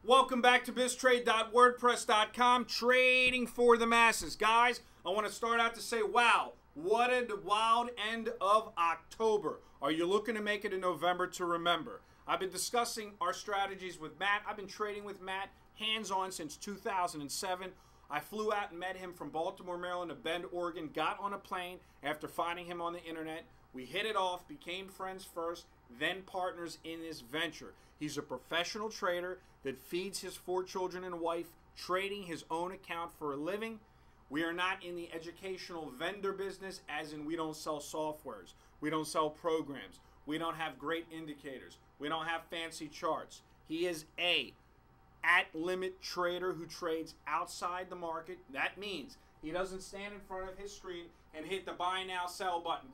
Welcome back to biztrade.wordpress.com, trading for the masses. Guys, I want to start out to say, wow, what a wild end of October. Are you looking to make it in November to remember? I've been discussing our strategies with Matt. I've been trading with Matt hands-on since 2007. I flew out and met him from Baltimore, Maryland to Bend, Oregon, got on a plane after finding him on the internet. We hit it off, became friends first, then partners in this venture. He's a professional trader that feeds his 4 children and wife, trading his own account for a living. We are not in the educational vendor business, as in we don't sell softwares. We don't sell programs. We don't have great indicators. We don't have fancy charts. He is a at-limit trader who trades outside the market. That means he doesn't stand in front of his screen and hit the buy now, sell button,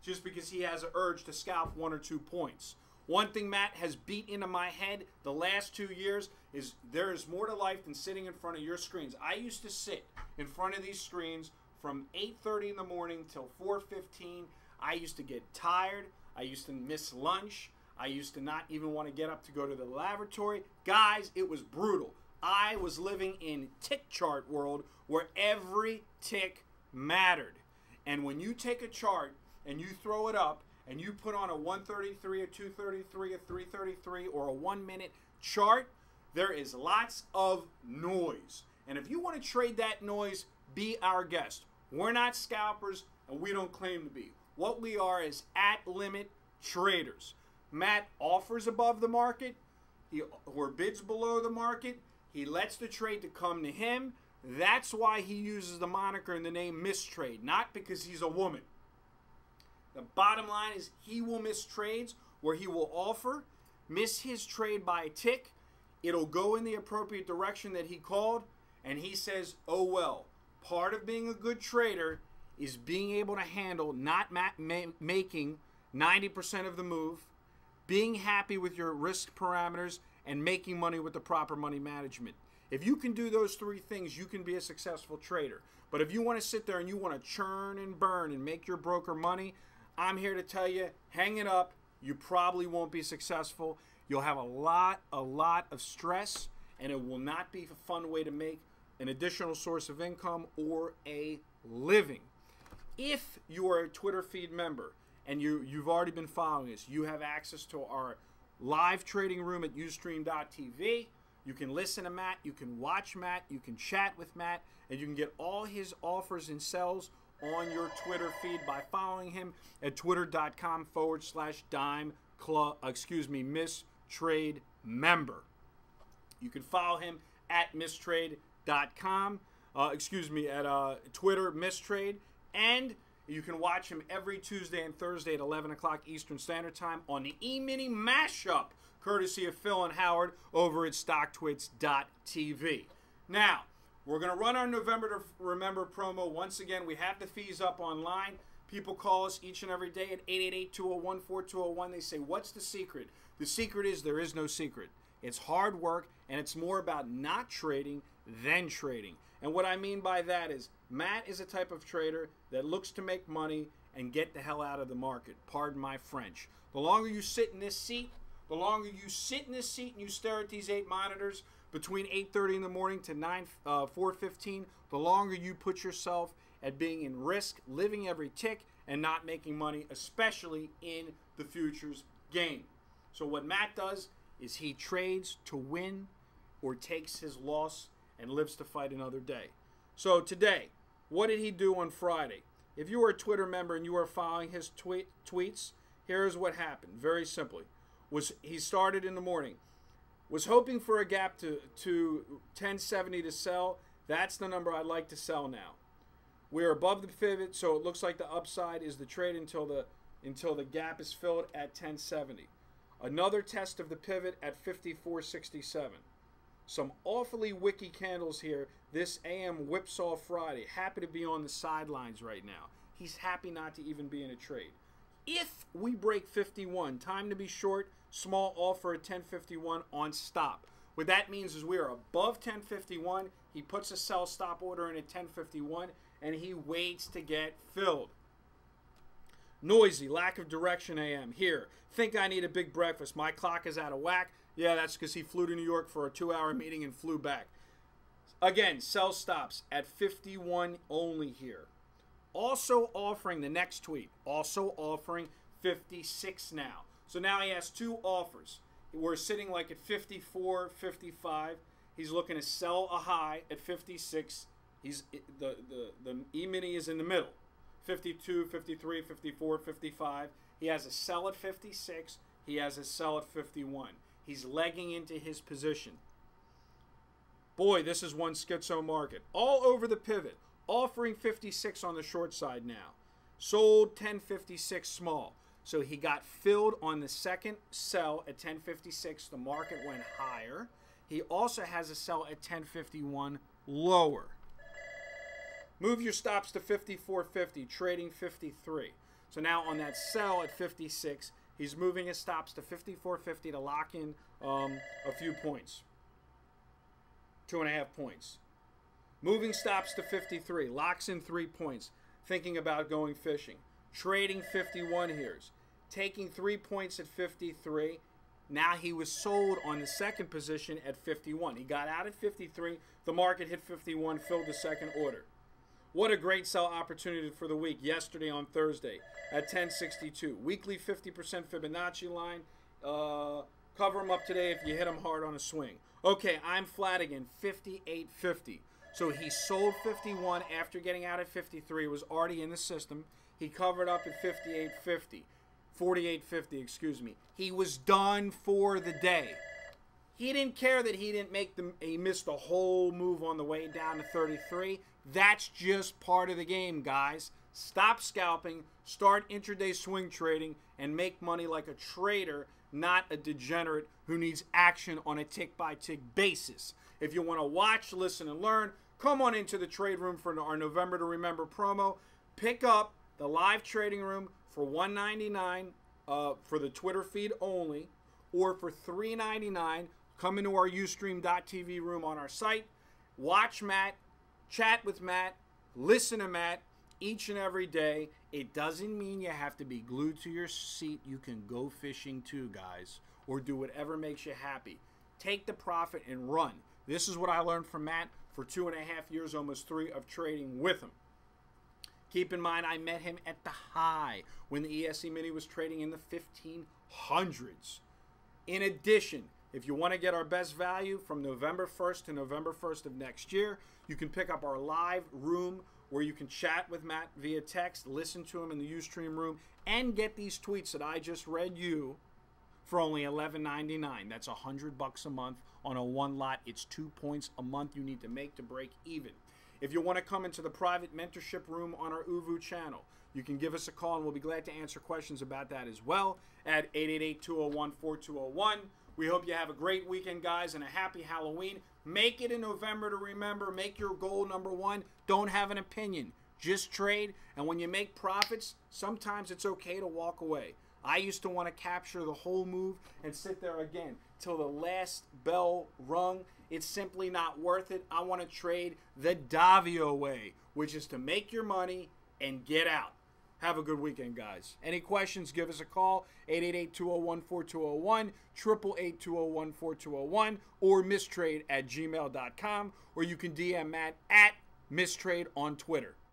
just because he has an urge to scalp 1 or 2 points. One thing Matt has beat into my head the last 2 years is there is more to life than sitting in front of your screens. I used to sit in front of these screens from 8:30 in the morning till 4:15. I used to get tired. I used to miss lunch. I used to not even want to get up to go to the lavatory. Guys, it was brutal. I was living in tick chart world where every tick mattered. And when you take a chart and you throw it up and you put on a 133, a 233, a 333, or a 1-minute chart, there is lots of noise. And if you want to trade that noise, be our guest. We're not scalpers, and we don't claim to be. What we are is at-limit traders. Matt offers above the market, or bids below the market. He lets the trade to come to him. That's why he uses the moniker and the name Mistrade, not because he's a woman. The bottom line is he will miss trades where he will offer, miss his trade by a tick. It'll go in the appropriate direction that he called, and he says, oh well. Part of being a good trader is being able to handle not making 90% of the move, being happy with your risk parameters, and making money with the proper money management. If you can do those 3 things, you can be a successful trader. But if you want to sit there and you want to churn and burn and make your broker money, I'm here to tell you, hang it up. You probably won't be successful. You'll have a lot of stress, and it will not be a fun way to make an additional source of income or a living. If you are a Twitter feed member and you've already been following us, you have access to our live trading room at ustream.tv. You can listen to Matt, you can watch Matt, you can chat with Matt, and you can get all his offers and sells on your Twitter feed by following him at twitter.com/Mistrade member. You can follow him at mistrade.com, at Twitter Mistrade, and you can watch him every Tuesday and Thursday at 11 o'clock Eastern Standard Time on the emini mashup, courtesy of Phil and Howard over at stocktwits.tv. Now, we're going to run our November to Remember promo. Once again, we have the fees up online. People call us each and every day at 888-201-4201. They say, what's the secret? The secret is there is no secret. It's hard work, and it's more about not trading than trading. And what I mean by that is Matt is a type of trader that looks to make money and get the hell out of the market. Pardon my French. The longer you sit in this seat, and you stare at these 8 monitors between 8:30 in the morning to 4:15, the longer you put yourself at being in risk, living every tick, and not making money, especially in the futures game. So what Matt does is he trades to win or takes his loss and lives to fight another day. So today, what did he do on Friday? If you are a Twitter member and you are following his tweets, here's what happened. Very simply. He started in the morning. Was hoping for a gap to 1070 to sell. That's the number I'd like to sell now. We're above the pivot, so it looks like the upside is the trade until the gap is filled at 1070. Another test of the pivot at 5467. Some awfully wicky candles here. This AM whipsaw Friday. Happy to be on the sidelines right now. He's happy not to even be in a trade. If we break 51, time to be short, small offer at 1051 on stop. What that means is we are above 1051. He puts a sell stop order in at 1051, and he waits to get filled. Noisy, lack of direction AM. Here, think I need a big breakfast. My clock is out of whack. Yeah, that's because he flew to New York for a 2-hour meeting and flew back. Again, sell stops at 51 only here. Also offering the next tweet. Also offering 56 now. So now he has 2 offers. We're sitting like at 54, 55. He's looking to sell a high at 56. The emini is in the middle. 52, 53, 54, 55. He has a sell at 56. He has a sell at 51. He's legging into his position. Boy, this is one schizo market. All over the pivot. Offering 56 on the short side now. Sold 1056 small. So he got filled on the second sell at 1056. The market went higher. He also has a sell at 1051 lower. Move your stops to 54.50, trading 53. So now on that sell at 56, he's moving his stops to 54.50 to lock in a few points. 2.5 points. Moving stops to 53, locks in 3 points. Thinking about going fishing. Trading 51 here. Taking 3 points at 53. Now he was sold on the second position at 51. He got out at 53. The market hit 51, filled the second order. What a great sell opportunity for the week yesterday on Thursday at 1062. Weekly 50% Fibonacci line. Cover them up today if you hit them hard on a swing. Okay, I'm flat again, 58.50. So he sold 51 after getting out at 53. It was already in the system. He covered up at 58.50. 48.50, excuse me. He was done for the day. He didn't care that he missed the whole move on the way down to 33. That's just part of the game, guys. Stop scalping, start intraday swing trading, and make money like a trader, not a degenerate who needs action on a tick-by-tick basis. If you want to watch, listen, and learn, come on into the trade room for our November to Remember promo. Pick up the live trading room for $199 for the Twitter feed only, or for $399. Come into our Ustream.tv room on our site. Watch Matt, chat with Matt, listen to Matt each and every day. It doesn't mean you have to be glued to your seat. You can go fishing too, guys, or do whatever makes you happy. Take the profit and run. This is what I learned from Matt for 2.5 years, almost 3 of trading with him. Keep in mind, I met him at the high when the ES Mini was trading in the 1500s. In addition, if you want to get our best value from November 1st to November 1st of next year, you can pick up our live room where you can chat with Matt via text, listen to him in the Ustream room, and get these tweets that I just read you for only $11.99. That's $100 a month on a one lot. It's 2 points a month you need to make to break even. If you want to come into the private mentorship room on our Uvu channel, you can give us a call and we'll be glad to answer questions about that as well at 888-201-4201. We hope you have a great weekend, guys, and a happy Halloween. Make it in November to remember. Make your goal number 1. Don't have an opinion. Just trade. And when you make profits, sometimes it's okay to walk away. I used to want to capture the whole move and sit there again till the last bell rung. It's simply not worth it. I want to trade the Davio way, which is to make your money and get out. Have a good weekend, guys. Any questions, give us a call, 888-201-4201, 888-201-4201, or mistrade@gmail.com, or you can DM Matt at mistrade on Twitter.